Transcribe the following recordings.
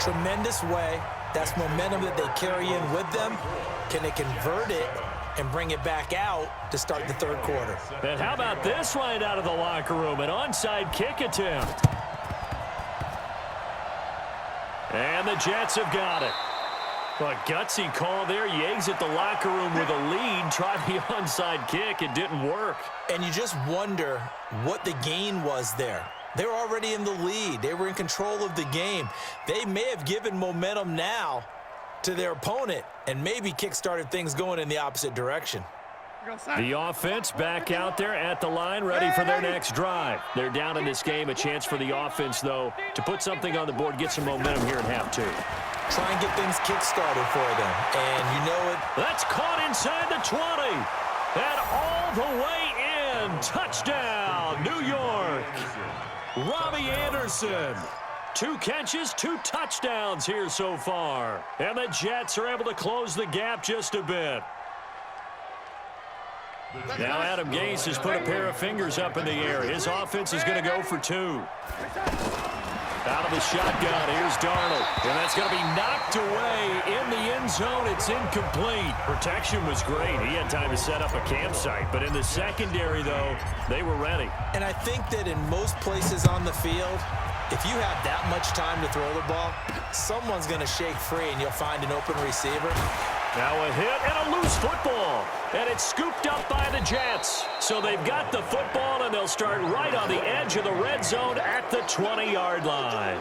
Tremendous way. That's momentum that they carry in with them. Can they convert it and bring it back out to start the third quarter? And how about this right out of the locker room? An onside kick attempt. And the Jets have got it. A gutsy call there. You exit the locker room with a lead. Try the onside kick. It didn't work. And you just wonder what the gain was there. They were already in the lead. They were in control of the game. They may have given momentum now to their opponent and maybe kick-started things going in the opposite direction. The offense back out there at the line, ready for their next drive. They're down in this game. A chance for the offense, though, to put something on the board, get some momentum here in half two. Try and get things kick-started for them. And you know it. That's caught inside the 20. And all the way in. Touchdown, New York. Robbie Anderson. 2 catches, 2 touchdowns here so far. And the Jets are able to close the gap just a bit. Now Adam Gase has put a pair of fingers up in the air. His offense is going to go for 2. Out of the shotgun, here's Darnold. And that's going to be knocked away in the end zone. It's incomplete. Protection was great. He had time to set up a campsite. But in the secondary, though, they were ready. And I think that in most places on the field, if you have that much time to throw the ball, someone's going to shake free and you'll find an open receiver. Now a hit and a loose football. And it's scooped up by the Jets. So they've got the football, and they'll start right on the edge of the red zone at the 20-yard line.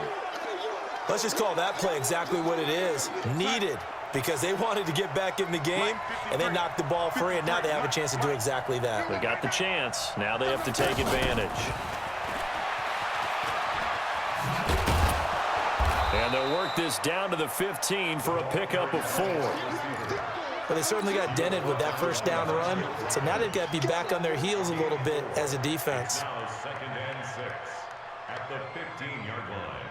Let's just call that play exactly what it is. Needed, because they wanted to get back in the game, and they knocked the ball free, and now they have a chance to do exactly that. They got the chance. Now they have to take advantage. And they'll work this down to the 15 for a pickup of 4. But they certainly got dented with that first down run. So now they've got to be back on their heels a little bit as a defense. Now 2nd and 6 at the 15-yard line.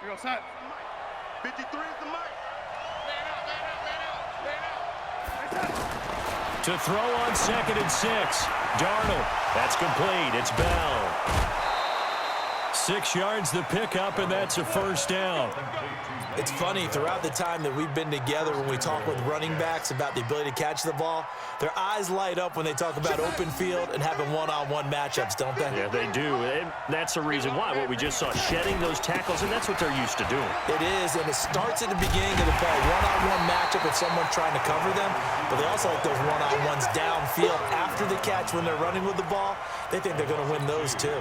Here we go, set. 53 is the mic. Man out. To throw on 2nd and 6. Darnold. That's complete. It's Bell. 6 yards the pickup, and that's a first down. It's funny, throughout the time that we've been together, when we talk with running backs about the ability to catch the ball, their eyes light up when they talk about open field and having one-on-one matchups, don't they? Yeah, they do. And that's the reason why. What we just saw, shedding those tackles, and that's what they're used to doing. It is, and it starts at the beginning of the play. One-on-one matchup with someone trying to cover them, but they also like those one-on-ones downfield after the catch when they're running with the ball. They think they're going to win those, too.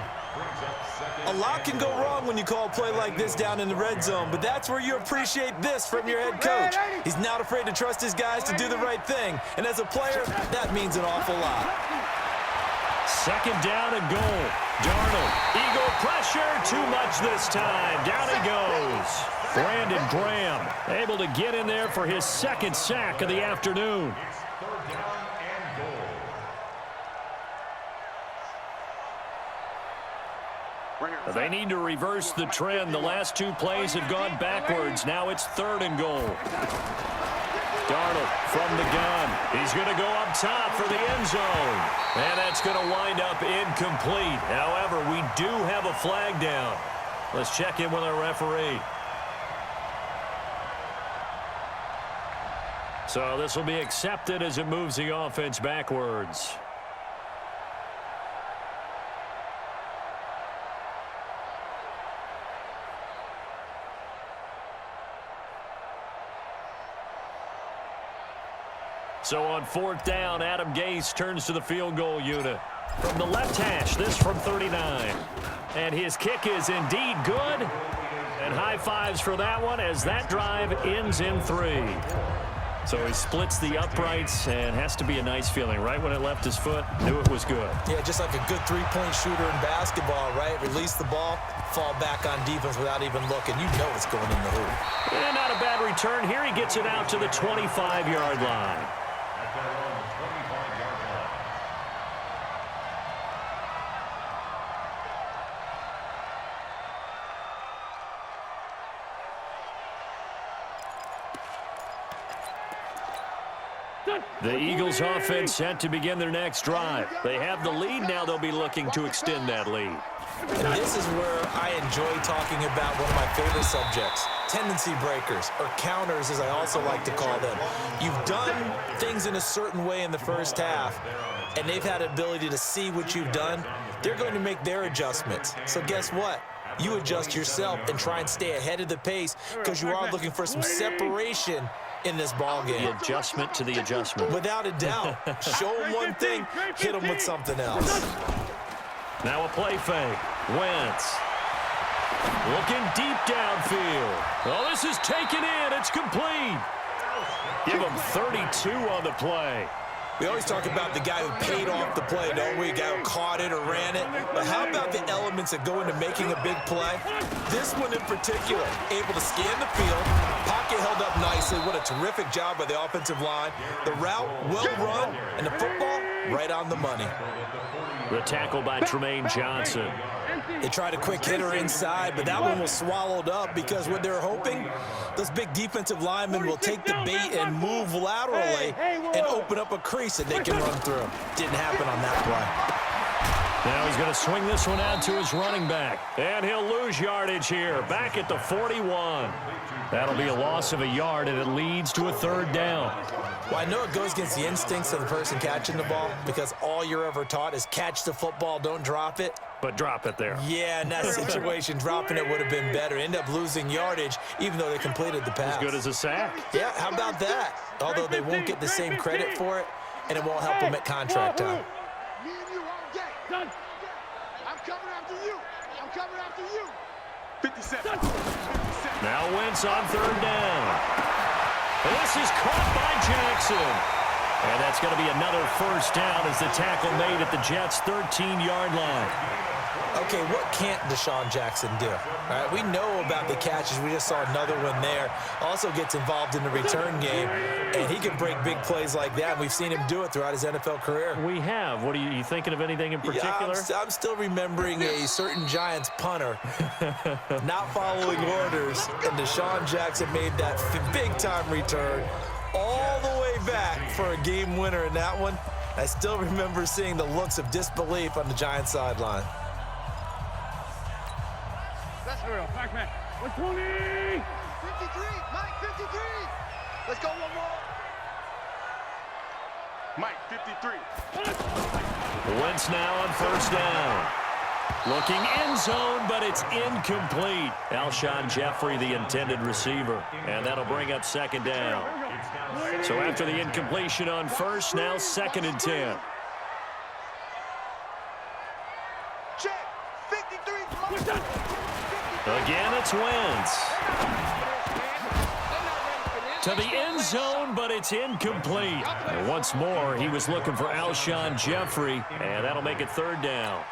A lot can go wrong when you call a play like this down in the red zone, but that's where you appreciate this from your head coach. He's not afraid to trust his guys to do the right thing, and as a player, that means an awful lot. 2nd down and goal. Darnold, eagle pressure, too much this time. Down he goes. Brandon Graham able to get in there for his 2nd sack of the afternoon. They need to reverse the trend. The last 2 plays have gone backwards. Now it's 3rd and goal. Darnold from the gun. He's going to go up top for the end zone. And that's going to wind up incomplete. However, we do have a flag down. Let's check in with our referee. So this will be accepted as it moves the offense backwards. So on 4th down, Adam Gase turns to the field goal unit. From the left hash, this from 39. And his kick is indeed good. And high fives for that one as that drive ends in 3. So he splits the uprights, and has to be a nice feeling. Right when it left his foot, knew it was good. Yeah, just like a good three-point shooter in basketball, right? Release the ball, fall back on defense without even looking. You know it's going in the hoop. And not a bad return here. He gets it out to the 25-yard line. The Eagles offense set to begin their next drive. They have the lead. Now they'll be looking to extend that lead. And this is where I enjoy talking about one of my favorite subjects, tendency breakers, or counters as I also like to call them. You've done things in a certain way in the first half, and they've had the ability to see what you've done. They're going to make their adjustments. So guess what? You adjust yourself and try and stay ahead of the pace because you are looking for some separation in this ball game. The adjustment to the adjustment. Without a doubt. Show them one thing, hit them with something else. Now a play fake. Wentz. Looking deep downfield. Oh, this is taken in. It's complete. Give him 32 on the play. We always talk about the guy who paid off the play, don't we? The guy who caught it or ran it. But how about the elements that go into making a big play? This one in particular, able to scan the field, pocket held up nicely. What a terrific job by the offensive line. The route, well run, and the football, right on the money. The tackle by Tremaine Johnson. They tried a quick hitter inside, but that one was swallowed up because what they're hoping, those big defensive linemen will take the bait and move laterally and open up a crease that they can run through. Didn't happen on that play. Now he's going to swing this one out to his running back. And he'll lose yardage here, back at the 41. That'll be a loss of a yard, and it leads to a third down. Well, I know it goes against the instincts of the person catching the ball because all you're ever taught is catch the football, don't drop it. But drop it there. Yeah, in that situation, dropping it would have been better. End up losing yardage, even though they completed the pass. As good as a sack. Yeah, how about that? Although they won't get the same credit for it, and it won't help them at contract time. Me and you all day. I'm coming after you. I'm coming after you. 57. Now Wentz on third down. And this is caught by Jackson. And that's going to be another first down as the tackle made at the Jets' 13-yard line. Okay, what can't Deshaun Jackson do? All right, we know about the catches. We just saw another one there. Also gets involved in the return game, and he can break big plays like that. We've seen him do it throughout his NFL career. We have. What are you thinking of anything in particular? Yeah, I'm still remembering a certain Giants punter not following orders, and Deshaun Jackson made that big-time return all the way back for a game winner in that one. I still remember seeing the looks of disbelief on the Giants sideline. Let's hurry up. Back, man. 120. 53. Mike, 53. Let's go one more. Mike, 53. Wentz now on first down. Looking end zone, but it's incomplete. Alshon Jeffrey, the intended receiver. And that'll bring up second down. So after the incompletion on first, now 2nd and 10. Check. 53. Again, it's Wentz. To the end zone, but it's incomplete. And once more, he was looking for Alshon Jeffrey, and that'll make it third down.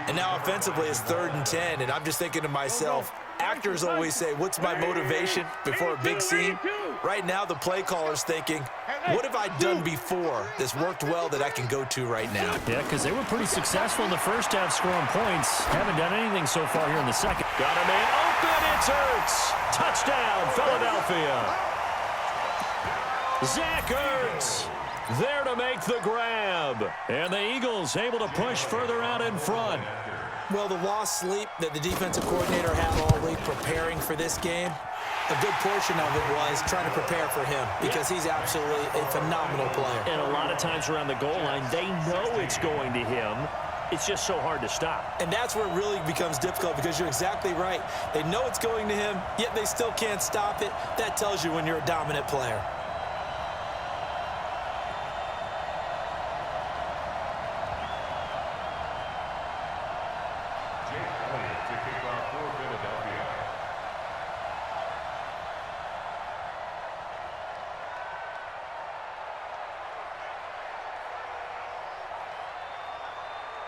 And now offensively it's 3rd and 10, and I'm just thinking to myself, actors always say, what's my motivation before a big scene? Right now the play caller's thinking, what have I done before that's worked well that I can go to right now? Yeah, because they were pretty successful in the first half scoring points. Haven't done anything so far here in the second. Got a man open, it's Ertz. Touchdown, Philadelphia. Zach Ertz there to make the grab. And the Eagles able to push further out in front. Well, the lost sleep that the defensive coordinator had all week preparing for this game, a good portion of it was trying to prepare for him because he's absolutely a phenomenal player. And a lot of times around the goal line, they know it's going to him. It's just so hard to stop. And that's where it really becomes difficult because you're exactly right. They know it's going to him, yet they still can't stop it. That tells you when you're a dominant player.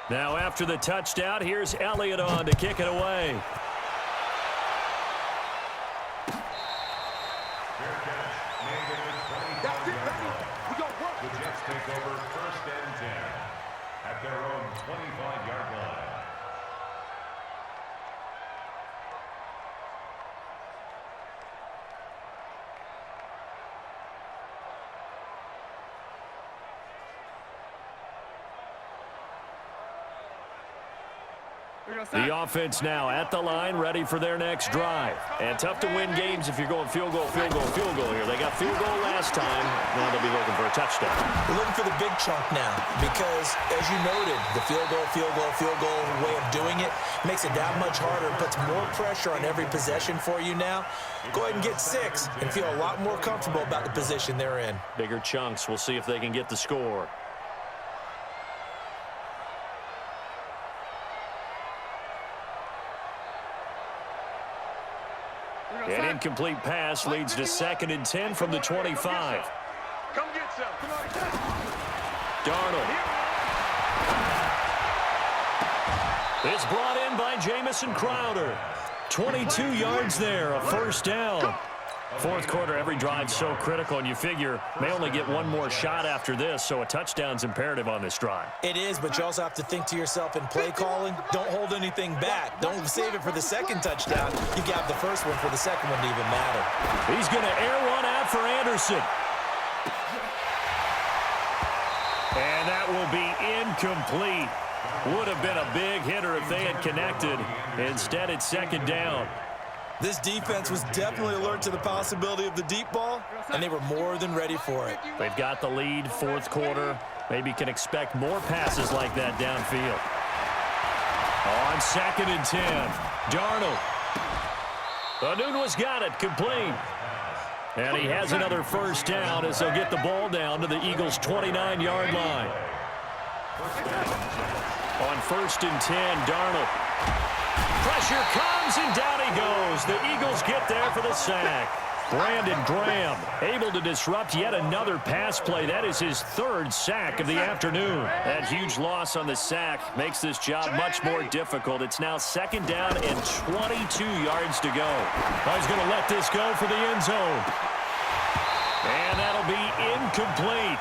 Now after the touchdown, here's Elliott on to kick it away. That's it, baby. We gon' work. The Jets take over 1st and 10 at their own 25-yard line. The offense now at the line, ready for their next drive. And tough to win games if you're going field goal, field goal, field goal here. They got field goal last time. Now they'll be looking for a touchdown. We're looking for the big chunk now because, as you noted, the field goal way of doing it makes it that much harder and puts more pressure on every possession for you now. Go ahead and get 6 and feel a lot more comfortable about the position they're in. Bigger chunks. We'll see if they can get the score. An incomplete pass leads to 2nd and 10 from the 25. Come get some. Come on. Darnold. It's brought in by Jamison Crowder. 22 yards there, a first down. Fourth quarter, every drive so critical, and you figure may only get one more shot after this, so a touchdown's imperative on this drive. It is, but you also have to think to yourself in play calling, don't hold anything back. Don't save it for the second touchdown. You got the first one for the second one to even matter. He's going to air one out for Anderson. And that will be incomplete. Would have been a big hitter if they had connected. Instead, it's second down. This defense was definitely alert to the possibility of the deep ball, and they were more than ready for it. They've got the lead, fourth quarter. Maybe can expect more passes like that downfield. On 2nd and 10, Darnold. Anunwa's got it, complete. And he has another first down as they'll get the ball down to the Eagles' 29-yard line. On 1st and 10, Darnold. Pressure comes, and down he goes. The Eagles get there for the sack. Brandon Graham able to disrupt yet another pass play. That is his 3rd sack of the afternoon. That huge loss on the sack makes this job much more difficult. It's now 2nd down and 22 yards to go. He's going to let this go for the end zone. And that'll be incomplete.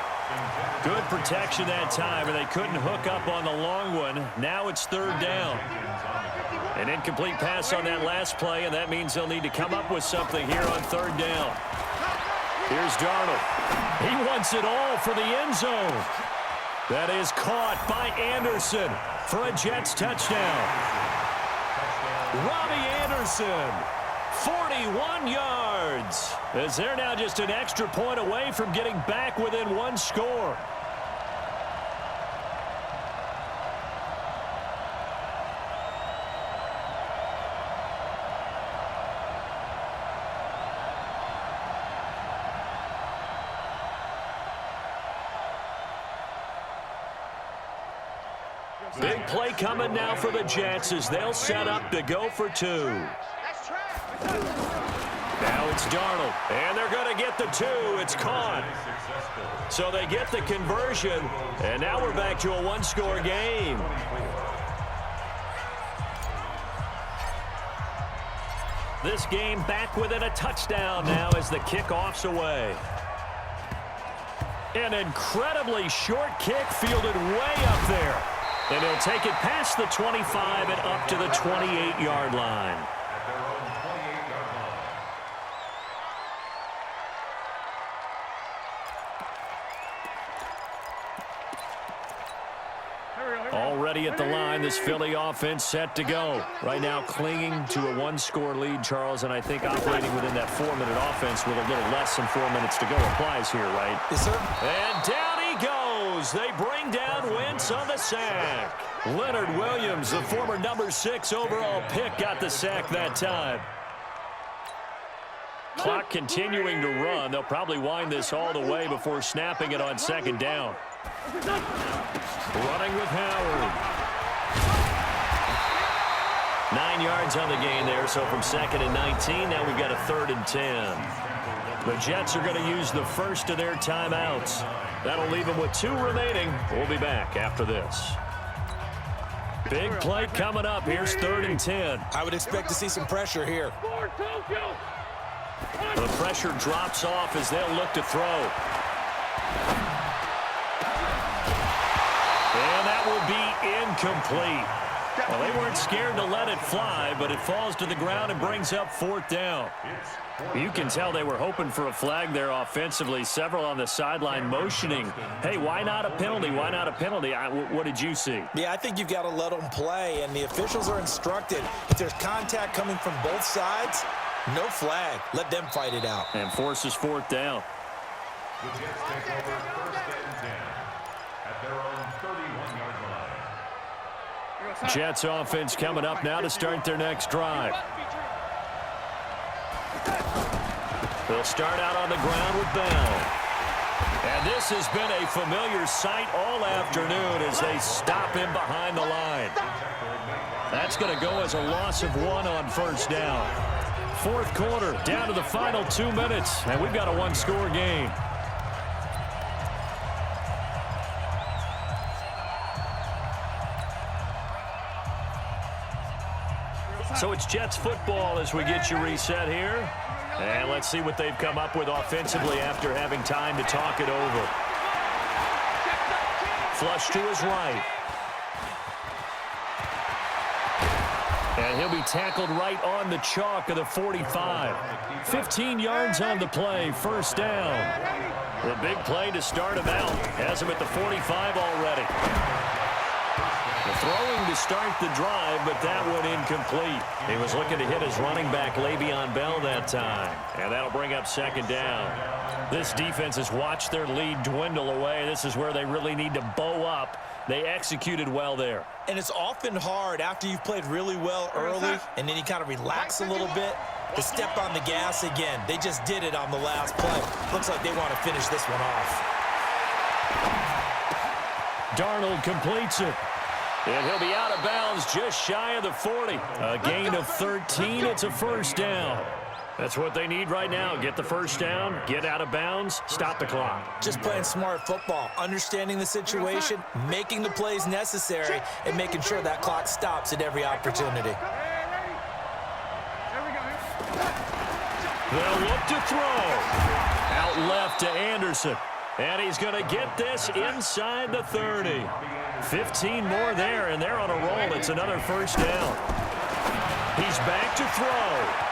Good protection that time, and they couldn't hook up on the long one. Now it's 3rd down. An incomplete pass on that last play, and that means they'll need to come up with something here on 3rd down. Here's Darnold. He wants it all for the end zone. That is caught by Anderson for a Jets touchdown. Robbie Anderson, 41 yards. As they're now just an extra point away from getting back within one score. Big play coming now for the Jets as they'll set up to go for 2. Now it's Darnold, and they're going to get the 2. It's caught. So they get the conversion, and now we're back to a one-score game. This game back within a touchdown now as the kickoff's away. An incredibly short kick fielded way up there. And he'll take it past the 25 and up to the 28-yard line. Already at the line, this Philly offense set to go. Right now clinging to a one-score lead, Charles, and I think operating within that 4-minute offense with a little less than 4 minutes to go applies here, right? Yes, sir. And down he goes. They bring down Wentz on the sack. Leonard Williams, the former number 6 overall pick, got the sack that time. Clock continuing to run. They'll probably wind this all the way before snapping it on 2nd down. Running with Howard. 9 yards on the gain there, so from 2nd and 19, now we've got a 3rd and 10. The Jets are going to use the first of their timeouts. That'll leave them with 2 remaining. We'll be back after this. Big play coming up. Here's 3rd and 10. I would expect to see some pressure here. The pressure drops off as they'll look to throw. And that will be incomplete. Well, they weren't scared to let it fly, but it falls to the ground and brings up 4th down. You can tell they were hoping for a flag there offensively. Several on the sideline motioning, hey, why not a penalty? Why not a penalty? What did you see? Yeah, I think you've got to let them play, and the officials are instructed. If there's contact coming from both sides, no flag. Let them fight it out. And forces 4th down. The Jets take over 1st and 10 at their own 31-yard line. Jets offense coming up now to start their next drive. They'll start out on the ground with Bell. And this has been a familiar sight all afternoon as they stop him behind the line. That's going to go as a loss of 1 on 1st down. 4th quarter, down to the final 2 minutes, and we've got a 1-score game. So it's Jets football as we get you reset here. And let's see what they've come up with offensively after having time to talk it over. Flush to his right. And he'll be tackled right on the chalk of the 45. 15 yards on the play, 1st down. The big play to start him out. Has him at the 45 already. Throwing to start the drive, but that one incomplete. He was looking to hit his running back, Le'Veon Bell, that time. And that'll bring up 2nd down. This defense has watched their lead dwindle away. This is where they really need to bow up. They executed well there. And it's often hard after you've played really well early and then you kind of relax a little bit to step on the gas again. They just did it on the last play. Looks like they want to finish this one off. Darnold completes it. And he'll be out of bounds just shy of the 40. A gain of 13. It's a 1st down. That's what they need right now. Get the 1st down, get out of bounds, stop the clock. Just playing smart football, understanding the situation, making the plays necessary, and making sure that clock stops at every opportunity. They'll look to throw. Out left to Anderson. And he's going to get this inside the 30. 15 more there, and they're on a roll. It's another 1st down. He's back to throw.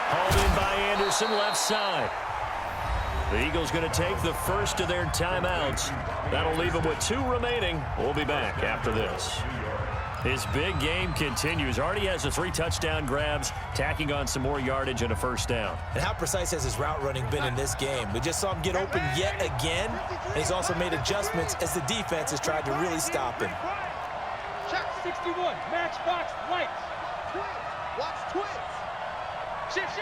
Hauled in by Anderson, left side. The Eagles going to take the first of their timeouts. That'll leave them with 2 remaining. We'll be back after this. His big game continues. Already has the 3 touchdown grabs, tacking on some more yardage and a 1st down. And how precise has his route running been in this game? We just saw him get open yet again, and he's also made adjustments as the defense has tried to really stop him. Check 61, matchbox lights. Watch twins. Shift.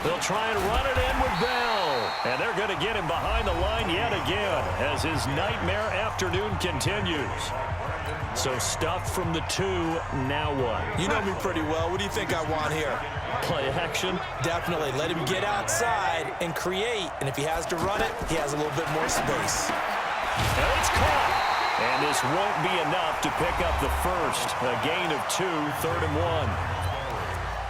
They'll try and run it in with Bell. And they're going to get him behind the line yet again as his nightmare afternoon continues. So stuff from the 2, now what? You know me pretty well. What do you think I want here? Play action? Definitely. Let him get outside and create. And if he has to run it, he has a little bit more space. And it's caught. And this won't be enough to pick up the first. A gain of 2, 3rd and 1.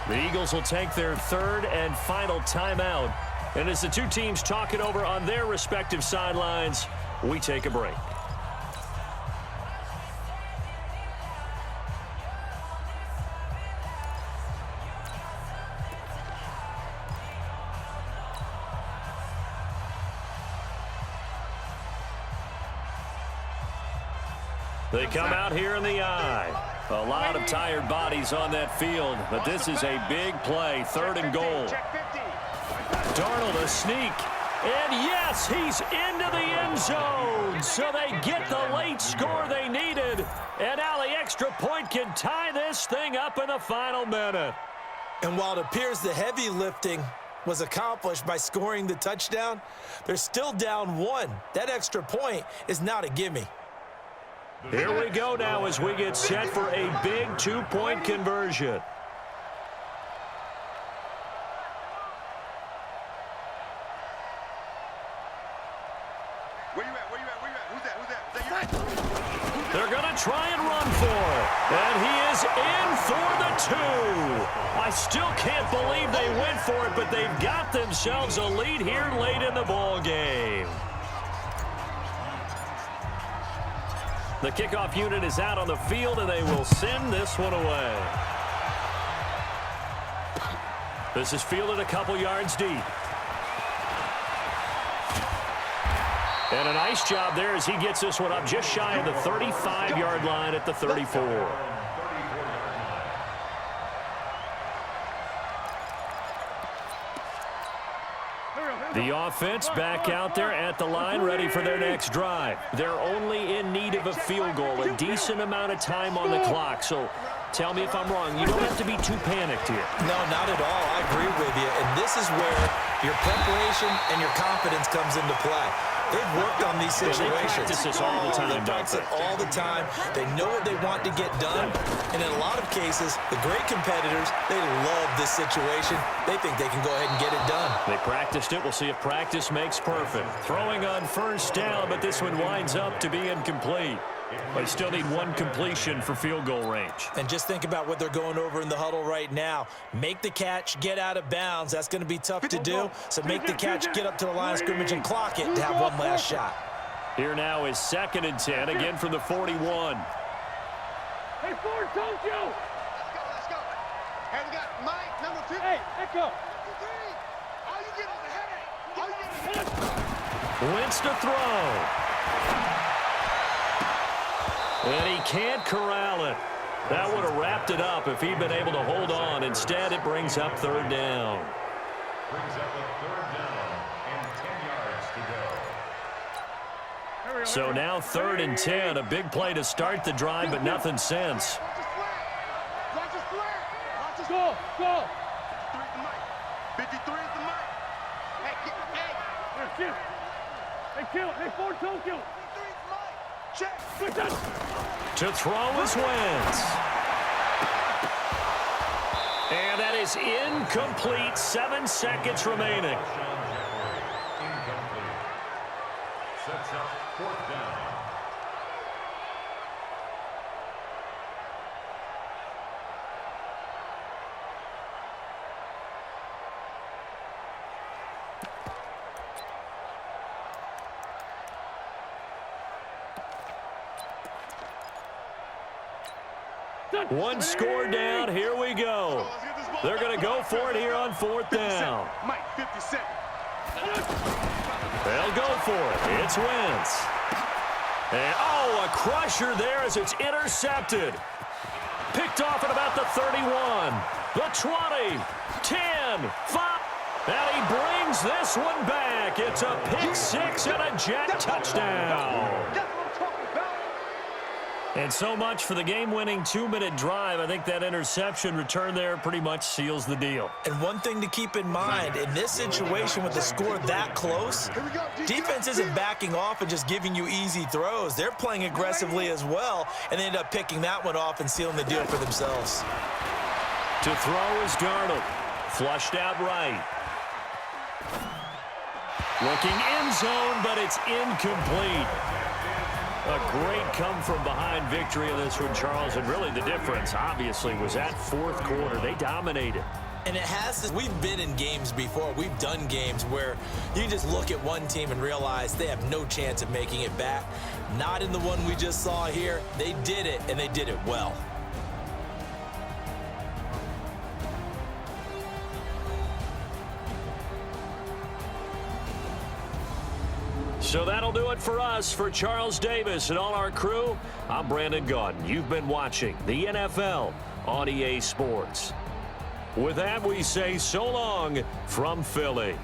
The Eagles will take their 3rd and final timeout. And as the 2 teams talk it over on their respective sidelines, we take a break. They come out here in the eye. A lot of tired bodies on that field, but this is a big play, 3rd and goal. Darnold a sneak, and yes, he's into the end zone. So they get the late score they needed, and now the extra point can tie this thing up in the final minute. And while it appears the heavy lifting was accomplished by scoring the touchdown, they're still down 1. That extra point is not a gimme. Here we go now as we get set for a big 2-point conversion. Where you at? Who's that? Is that you? They're going to try and run for it. And he is in for the 2. I still can't believe they went for it, but they've got themselves a lead here late in the ball game. The kickoff unit is out on the field, and they will send this one away. This is fielded a couple yards deep. And a nice job there as he gets this one up just shy of the 35-yard line at the 34. The offense back out there at the line, ready for their next drive. They're only in need of a field goal, a decent amount of time on the clock. So tell me if I'm wrong. You don't have to be too panicked here. No, not at all. I agree with you. And this is where your preparation and your confidence comes into play. They've worked on these situations. They practice this all the time. They practice it all the time. They know what they want to get done. And in a lot of cases, the great competitors, they love this situation. They think they can go ahead and get it done. They practiced it. We'll see if practice makes perfect. Throwing on first down, but this one winds up to be incomplete. They still need one completion for field goal range. And just think about what they're going over in the huddle right now. Make the catch, get out of bounds. That's going to be tough to do. So make the catch, get up to the line of scrimmage, and clock it to have one last shot. Here now is 2nd and 10, again from the 41. Hey, Ford, Tokyo! Let's go. Hey, we got Mike, number 2. Hey, Echo. 3. All you get on the head. All you get on the head. Wentz to throw. And he can't corral it. That would have wrapped it up if he'd been able to hold on. Instead, it brings up 3rd down. Brings up a 3rd down and 10 yards to go. So now 3rd and 10. A big play to start the drive, but nothing since. Watch his flat. Watch his go. 53 is the mic. Hey, kill. Hey, Ford, Tokyo. 53 is the mic. Check. To throw is Wentz. And that is incomplete. 7 seconds remaining. Incomplete. Sets up 4th down. One score down. Here we go. They're going to go for it here on 4th down. Mike, 57. They'll go for it. It's Wentz. And, oh, a crusher there as it's intercepted. Picked off at about the 31, the 20, 10, 5. And he brings this one back. It's a pick 6 and a jet touchdown. And so much for the game-winning 2-minute drive. I think that interception return there pretty much seals the deal. And one thing to keep in mind, in this situation with the score that close, defense isn't backing off and just giving you easy throws. They're playing aggressively as well, and they end up picking that one off and sealing the deal for themselves. To throw is Darnold. Flushed out right. Looking end zone, but it's incomplete. A great come-from-behind victory in this one, Charles. And really the difference, obviously, was that 4th quarter. They dominated. And it has, we've been in games before. We've done games where you just look at one team and realize they have no chance of making it back. Not in the one we just saw here. They did it, and they did it well. So that'll do it for us. For Charles Davis and all our crew, I'm Brandon Gaudin. You've been watching the NFL on EA Sports. With that, we say so long from Philly.